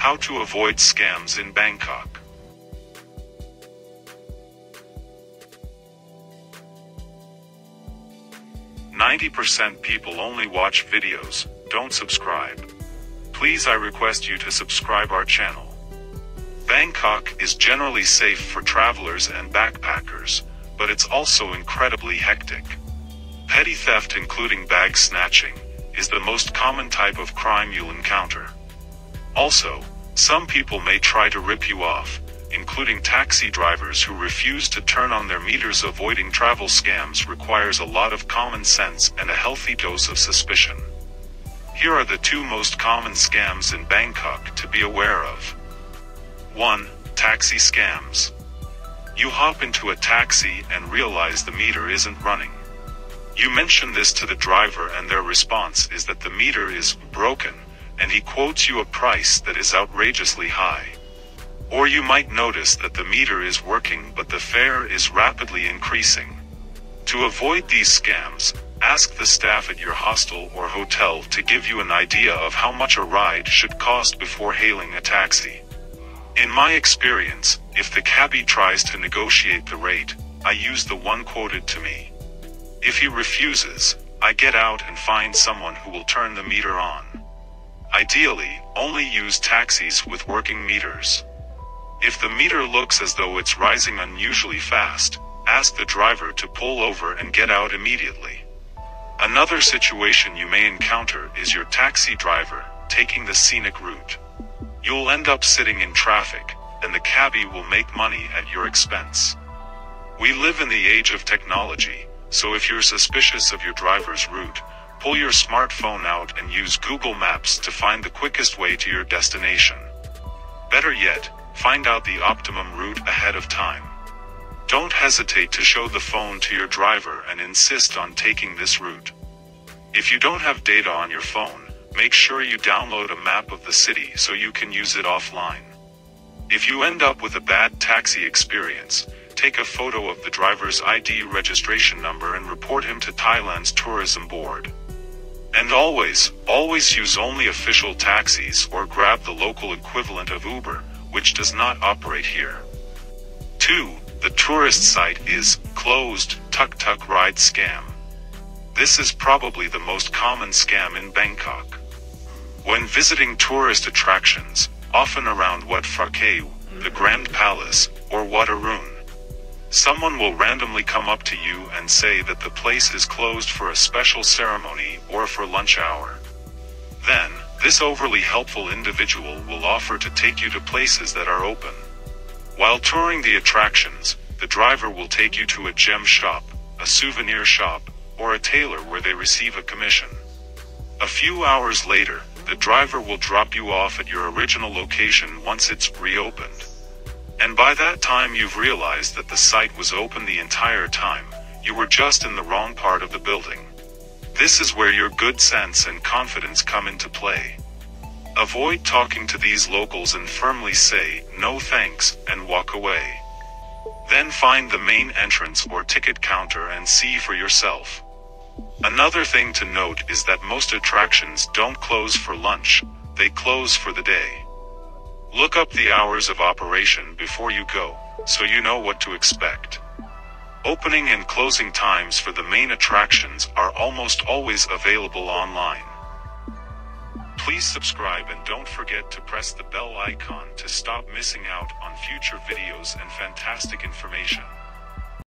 How to avoid scams in Bangkok. "90% people only watch videos, don't subscribe. Please, I request you to subscribe our channel." Bangkok is generally safe for travelers and backpackers, but it's also incredibly hectic. Petty theft, including bag snatching, is the most common type of crime you'll encounter. Also, some people may try to rip you off, including taxi drivers who refuse to turn on their meters. Avoiding travel scams requires a lot of common sense and a healthy dose of suspicion. Here are the 2 most common scams in Bangkok to be aware of. 1. Taxi scams. You hop into a taxi and realize the meter isn't running. You mention this to the driver and their response is that the meter is broken, and he quotes you a price that is outrageously high. Or you might notice that the meter is working but the fare is rapidly increasing. To avoid these scams, ask the staff at your hostel or hotel to give you an idea of how much a ride should cost before hailing a taxi. In my experience, if the cabbie tries to negotiate the rate, I use the one quoted to me. If he refuses, I get out and find someone who will turn the meter on. Ideally, only use taxis with working meters. If the meter looks as though it's rising unusually fast, ask the driver to pull over and get out immediately. Another situation you may encounter is your taxi driver taking the scenic route. You'll end up sitting in traffic, and the cabbie will make money at your expense. We live in the age of technology, so if you're suspicious of your driver's route, pull your smartphone out and use Google Maps to find the quickest way to your destination. Better yet, find out the optimum route ahead of time. Don't hesitate to show the phone to your driver and insist on taking this route. If you don't have data on your phone, make sure you download a map of the city so you can use it offline. If you end up with a bad taxi experience, take a photo of the driver's ID registration number and report him to Thailand's tourism board. And always use only official taxis or grab the local equivalent of Uber, which does not operate here. 2. The tourist site is closed tuk-tuk ride scam. This is probably the most common scam in Bangkok. When visiting tourist attractions, often around Wat Phra Kaew, the Grand Palace, or Wat Arun, someone will randomly come up to you and say that the place is closed for a special ceremony or for lunch hour. Then, this overly helpful individual will offer to take you to places that are open. While touring the attractions, the driver will take you to a gem shop, a souvenir shop, or a tailor where they receive a commission. A few hours later, the driver will drop you off at your original location once it's reopened. And by that time you've realized that the site was open the entire time, you were just in the wrong part of the building. This is where your good sense and confidence come into play. Avoid talking to these locals and firmly say, "No thanks," and walk away. Then find the main entrance or ticket counter and see for yourself. Another thing to note is that most attractions don't close for lunch, they close for the day. Look up the hours of operation before you go, so you know what to expect. Opening and closing times for the main attractions are almost always available online. Please subscribe and don't forget to press the bell icon to stop missing out on future videos and fantastic information.